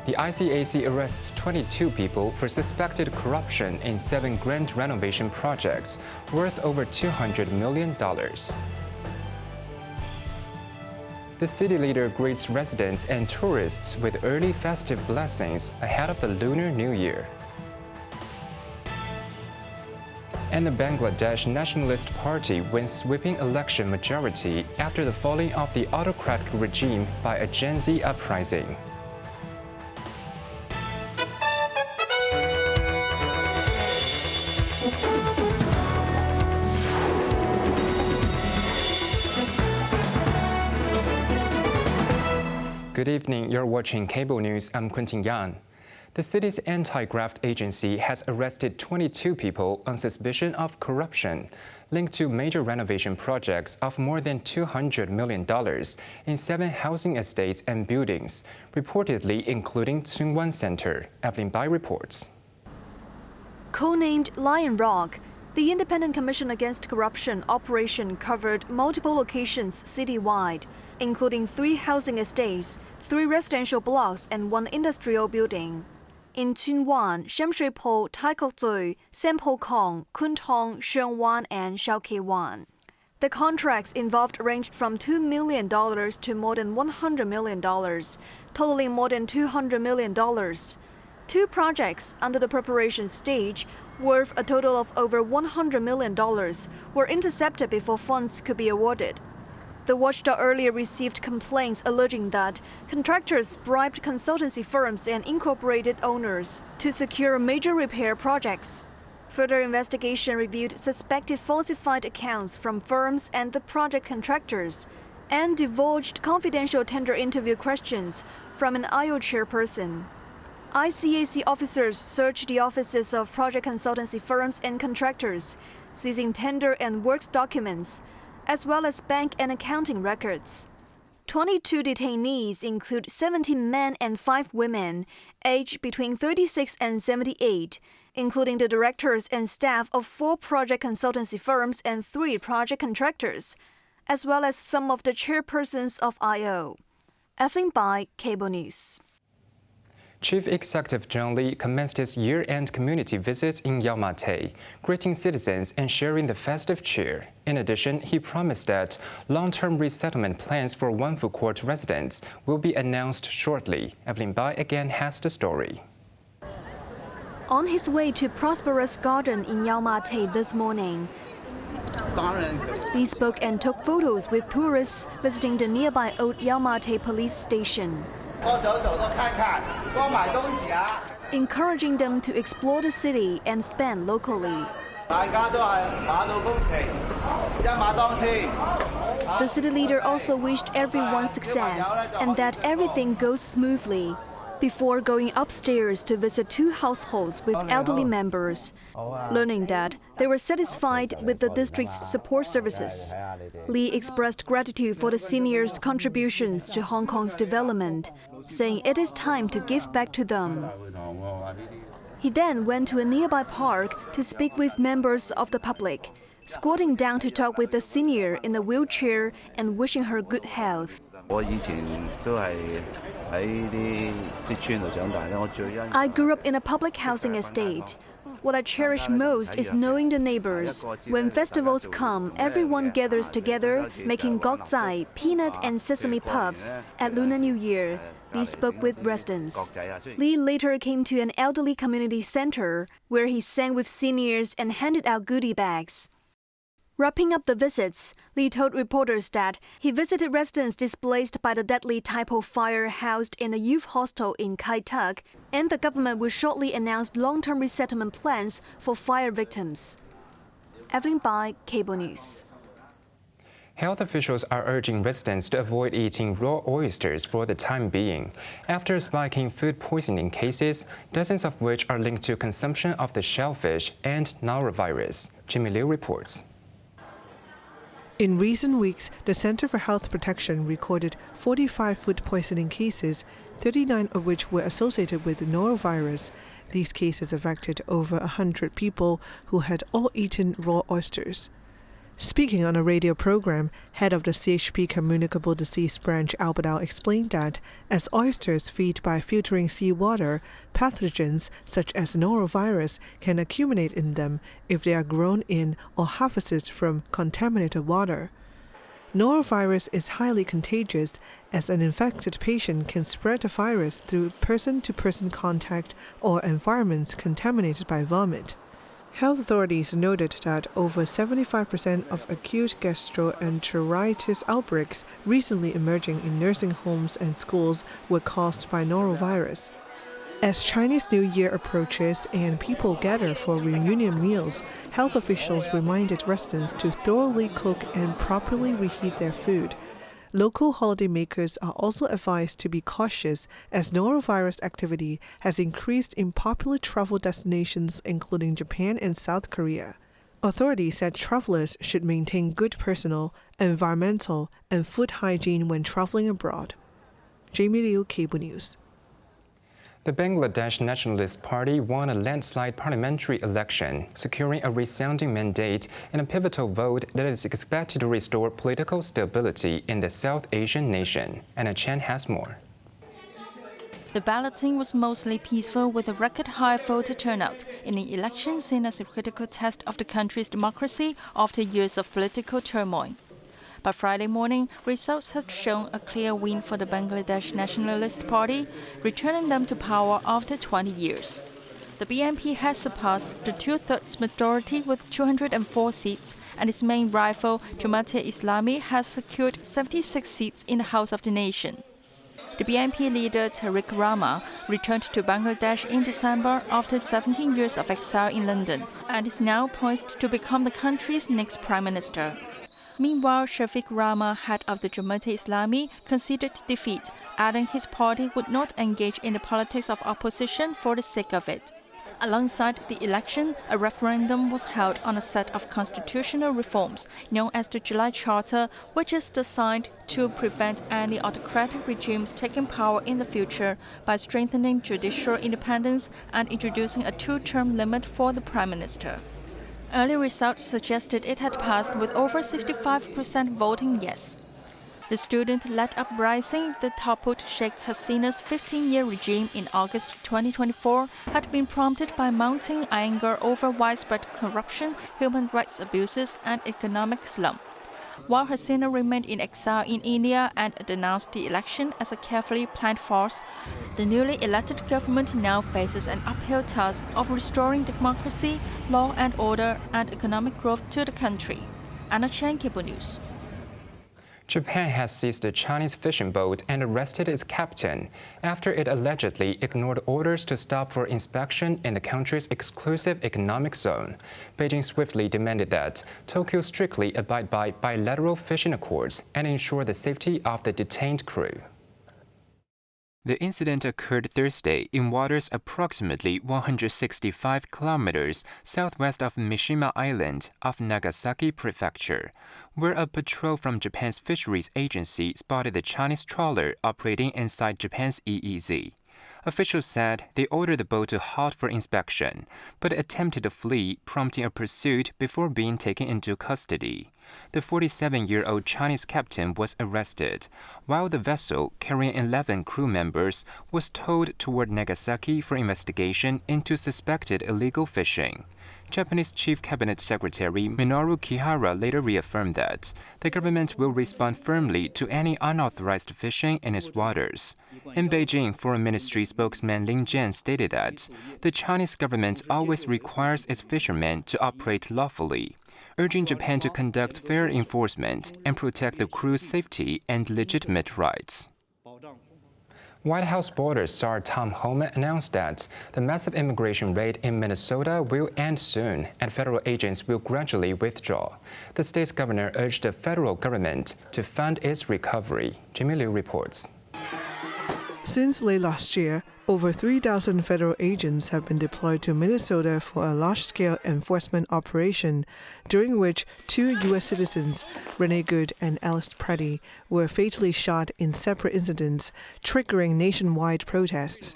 The ICAC arrests 22 people for suspected corruption in 7 grand renovation projects worth over $200 million. The city leader greets residents and tourists with early festive blessings ahead of the Lunar New Year. And the Bangladesh Nationalist Party wins sweeping election majority after the falling of the autocratic regime by a Gen Z uprising. Good evening, you're watching Cable News. I'm Quentin Yan. The city's anti-graft agency has arrested 22 people on suspicion of corruption linked to major renovation projects of more than $200 million in 7 housing estates and buildings, reportedly including Tsungwan Center. Evelyn Bai reports. Co-named Lion Rock, the Independent Commission Against Corruption operation covered multiple locations citywide, including 3 housing estates, 3 residential blocks, and 1 industrial building. In Tsungwan, Shamshui-po, Taikok-zui, Sanpo-kong, Kuntong, Sheungwan, and Shaoke-wan. The contracts involved ranged from $2 million to more than $100 million, totaling more than $200 million. 2 projects under the preparation stage, worth a total of over $100 million, were intercepted before funds could be awarded. The watchdog earlier received complaints alleging that contractors bribed consultancy firms and incorporated owners to secure major repair projects. Further investigation revealed suspected falsified accounts from firms and the project contractors, and divulged confidential tender interview questions from an IO chairperson. ICAC officers searched the offices of project consultancy firms and contractors, seizing tender and works documents, as well as bank and accounting records. 22 detainees include 17 men and 5 women, aged between 36 and 78, including the directors and staff of 4 project consultancy firms and 3 project contractors, as well as some of the chairpersons of IO. Evelyn Bai, Cable News. Chief Executive John Lee commenced his year-end community visits in Yau Ma Tei, greeting citizens and sharing the festive cheer. In addition, he promised that long-term resettlement plans for Wan Fu Court residents will be announced shortly. Evelyn Bai again has the story. On his way to Prosperous Garden in Yau Ma Tei this morning, Lee spoke and took photos with tourists visiting the nearby Old Yau Ma Tei police station, encouraging them to explore the city and spend locally. The city leader also wished everyone success and that everything goes smoothly, before going upstairs to visit 2 households with elderly members, learning that they were satisfied with the district's support services. Lee expressed gratitude for the seniors' contributions to Hong Kong's development, saying it is time to give back to them. He then went to a nearby park to speak with members of the public, squatting down to talk with a senior in a wheelchair and wishing her good health. I grew up in a public housing estate. What I cherish most is knowing the neighbors. When festivals come, everyone gathers together, making gokzai, peanut and sesame puffs, at Lunar New Year. Lee spoke with residents. Lee later came to an elderly community center, where he sang with seniors and handed out goodie bags. Wrapping up the visits, Lee told reporters that he visited residents displaced by the deadly Taipo fire housed in a youth hostel in Kai Tak, and the government will shortly announce long-term resettlement plans for fire victims. Evelyn Bai, Cable News. Health officials are urging residents to avoid eating raw oysters for the time being, after spiking food poisoning cases, dozens of which are linked to consumption of the shellfish and norovirus. Jimmy Liu reports. In recent weeks, the Center for Health Protection recorded 45 food poisoning cases, 39 of which were associated with norovirus. These cases affected over 100 people who had all eaten raw oysters. Speaking on a radio program, head of the CHP Communicable Disease Branch Albadal explained that as oysters feed by filtering seawater, pathogens such as norovirus can accumulate in them if they are grown in or harvested from contaminated water. Norovirus is highly contagious as an infected patient can spread the virus through person-to-person contact or environments contaminated by vomit. Health authorities noted that over 75% of acute gastroenteritis outbreaks recently emerging in nursing homes and schools were caused by norovirus. As Chinese New Year approaches and people gather for reunion meals, health officials reminded residents to thoroughly cook and properly reheat their food. Local holidaymakers are also advised to be cautious as norovirus activity has increased in popular travel destinations including Japan and South Korea. Authorities said travelers should maintain good personal, environmental, and food hygiene when traveling abroad. Jamie Liu, Cable News. The Bangladesh Nationalist Party won a landslide parliamentary election, securing a resounding mandate in a pivotal vote that is expected to restore political stability in the South Asian nation. Anna Chen has more. The balloting was mostly peaceful with a record-high voter turnout in the election seen as a critical test of the country's democracy after years of political turmoil. By Friday morning, results had shown a clear win for the Bangladesh Nationalist Party, returning them to power after 20 years. The BNP has surpassed the two-thirds majority with 204 seats, and its main rival, Jamaat-e-Islami, has secured 76 seats in the House of the Nation. The BNP leader Tariq Rama returned to Bangladesh in December after 17 years of exile in London and is now poised to become the country's next prime minister. Meanwhile, Shafiq Rahman, head of the Jamaat-e-Islami, conceded defeat, adding his party would not engage in the politics of opposition for the sake of it. Alongside the election, a referendum was held on a set of constitutional reforms known as the July Charter, which is designed to prevent any autocratic regimes taking power in the future by strengthening judicial independence and introducing a two-term limit for the prime minister. Early results suggested it had passed with over 65% voting yes. The student-led uprising that toppled Sheikh Hasina's 15-year regime in August 2024 had been prompted by mounting anger over widespread corruption, human rights abuses, and economic slump. While Hasina remained in exile in India and denounced the election as a carefully planned farce, the newly elected government now faces an uphill task of restoring democracy, law and order, and economic growth to the country. Anna Chen, Cable News. Japan has seized a Chinese fishing boat and arrested its captain after it allegedly ignored orders to stop for inspection in the country's exclusive economic zone. Beijing swiftly demanded that Tokyo strictly abide by bilateral fishing accords and ensure the safety of the detained crew. The incident occurred Thursday in waters approximately 165 kilometers southwest of Mishima Island of Nagasaki Prefecture, where a patrol from Japan's fisheries agency spotted the Chinese trawler operating inside Japan's EEZ. Officials said they ordered the boat to halt for inspection, but attempted to flee, prompting a pursuit before being taken into custody. The 47-year-old Chinese captain was arrested, while the vessel, carrying 11 crew members, was towed toward Nagasaki for investigation into suspected illegal fishing. Japanese Chief Cabinet Secretary Minoru Kihara later reaffirmed that the government will respond firmly to any unauthorized fishing in its waters. In Beijing, Foreign Ministry spokesman Lin Jian stated that the Chinese government always requires its fishermen to operate lawfully, urging Japan to conduct fair enforcement and protect the crew's safety and legitimate rights. White House border czar Tom Homan announced that the massive immigration raid in Minnesota will end soon and federal agents will gradually withdraw. The state's governor urged the federal government to fund its recovery. Jimmy Liu reports. Since late last year, over 3,000 federal agents have been deployed to Minnesota for a large-scale enforcement operation, during which 2 U.S. citizens, Renee Good and Alex Preddy, were fatally shot in separate incidents, triggering nationwide protests.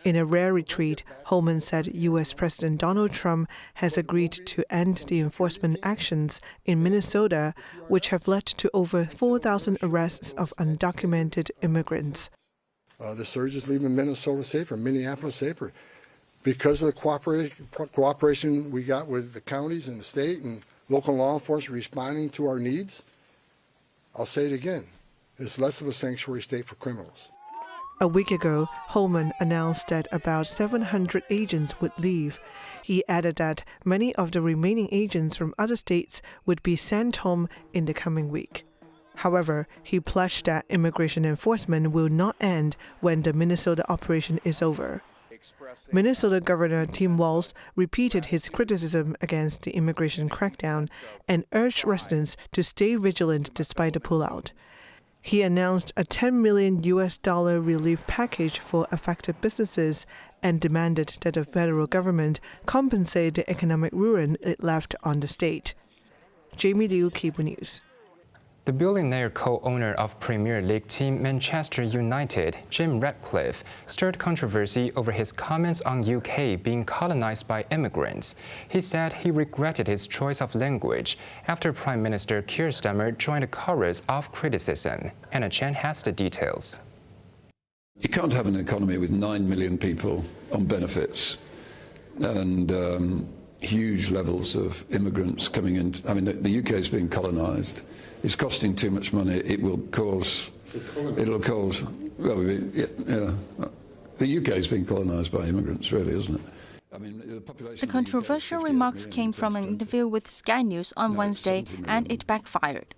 In a rare retreat, Holman said U.S. President Donald Trump has agreed to end the enforcement actions in Minnesota, which have led to over 4,000 arrests of undocumented immigrants. The surge is leaving Minnesota safer, Minneapolis safer, because of the cooperation we got with the counties and the state and local law enforcement responding to our needs. I'll say it again, it's less of a sanctuary state for criminals. A week ago, Holman announced that about 700 agents would leave. He added that many of the remaining agents from other states would be sent home in the coming week. However, he pledged that immigration enforcement will not end when the Minnesota operation is over. Minnesota Governor Tim Walz repeated his criticism against the immigration crackdown and urged residents to stay vigilant despite the pullout. He announced a $10 million relief package for affected businesses and demanded that the federal government compensate the economic ruin it left on the state. Jamie Liu, Cable News. The billionaire co-owner of Premier League team Manchester United, Jim Ratcliffe, stirred controversy over his comments on UK being colonized by immigrants. He said he regretted his choice of language after Prime Minister Keir Starmer joined a chorus of criticism. Anna Chen has the details. You can't have an economy with 9 million people on benefits and huge levels of immigrants coming in. I mean, the UK is being colonised. It's costing too much money. It'll cause, well, the UK is being colonised by immigrants, really, isn't it? I mean, the population. The controversial remarks came from an interview with Sky News on Wednesday, and it backfired.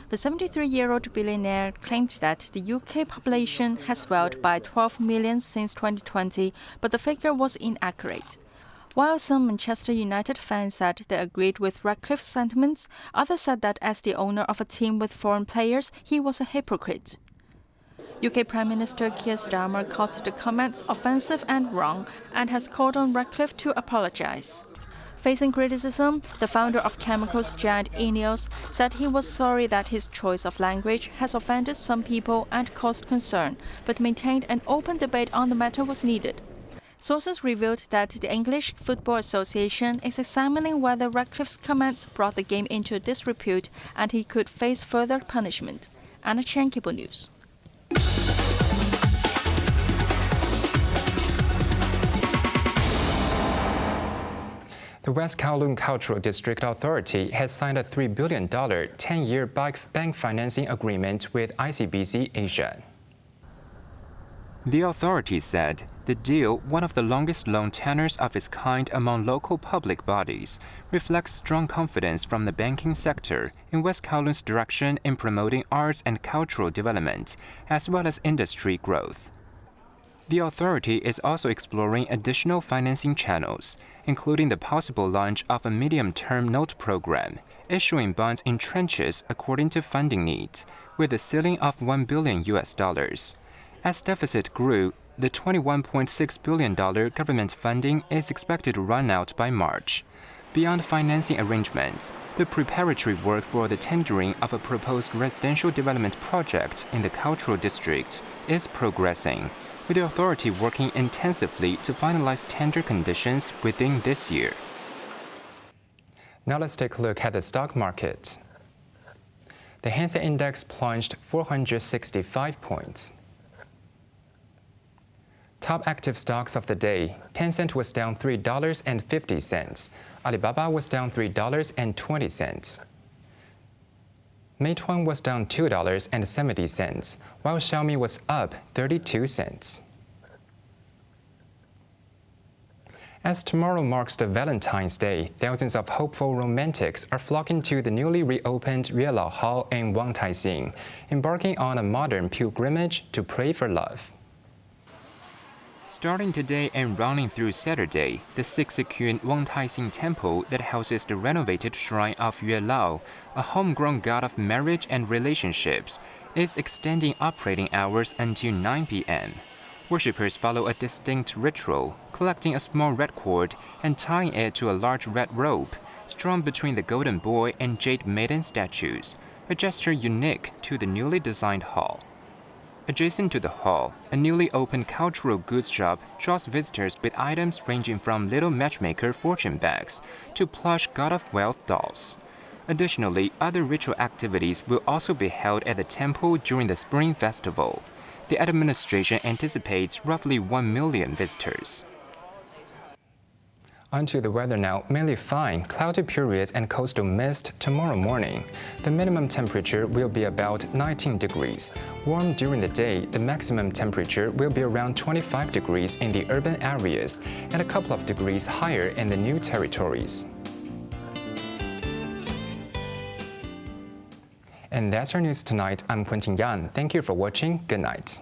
The 73-year-old billionaire claimed that the UK population has swelled by 12 million since 2020, but the figure was inaccurate. While some Manchester United fans said they agreed with Ratcliffe's sentiments, others said that as the owner of a team with foreign players, he was a hypocrite. UK Prime Minister Keir Starmer called the comments offensive and wrong and has called on Ratcliffe to apologise. Facing criticism, the founder of chemicals giant Ineos said he was sorry that his choice of language has offended some people and caused concern, but maintained an open debate on the matter was needed. Sources revealed that the English Football Association is examining whether Ratcliffe's comments brought the game into disrepute and he could face further punishment. Anna Chen, Cable News. The West Kowloon Cultural District Authority has signed a $3 billion 10-year bank financing agreement with ICBC Asia. The authority said the deal, one of the longest loan tenors of its kind among local public bodies, reflects strong confidence from the banking sector in West Kowloon's direction in promoting arts and cultural development, as well as industry growth. The authority is also exploring additional financing channels, including the possible launch of a medium-term note program, issuing bonds in tranches according to funding needs, with a ceiling of $1 billion. As deficit grew, the $21.6 billion government funding is expected to run out by March. Beyond financing arrangements, the preparatory work for the tendering of a proposed residential development project in the cultural district is progressing, with the authority working intensively to finalize tender conditions within this year. Now let's take a look at the stock market. The Hang Seng Index plunged 465 points. Top active stocks of the day: Tencent was down $3.50. Alibaba was down $3.20. Meituan was down $2.70, while Xiaomi was up 32 cents. As tomorrow marks the Valentine's Day, thousands of hopeful romantics are flocking to the newly reopened Yuelao Hall in Wangtaixing, embarking on a modern pilgrimage to pray for love. Starting today and running through Saturday, the Sixikun Wangtaixing Temple that houses the renovated shrine of Yuelao, a homegrown god of marriage and relationships, is extending operating hours until 9 p.m. Worshippers follow a distinct ritual, collecting a small red cord and tying it to a large red rope, strung between the Golden Boy and Jade Maiden statues, a gesture unique to the newly designed hall. Adjacent to the hall, a newly opened cultural goods shop draws visitors with items ranging from little matchmaker fortune bags to plush God of Wealth dolls. Additionally, other ritual activities will also be held at the temple during the Spring Festival. The administration anticipates roughly 1 million visitors. Onto the weather now. Mainly fine, cloudy periods and coastal mist tomorrow morning. The minimum temperature will be about 19 degrees. Warm during the day, the maximum temperature will be around 25 degrees in the urban areas and a couple of degrees higher in the new territories. And that's our news tonight. I'm Quentin Yan. Thank you for watching. Good night.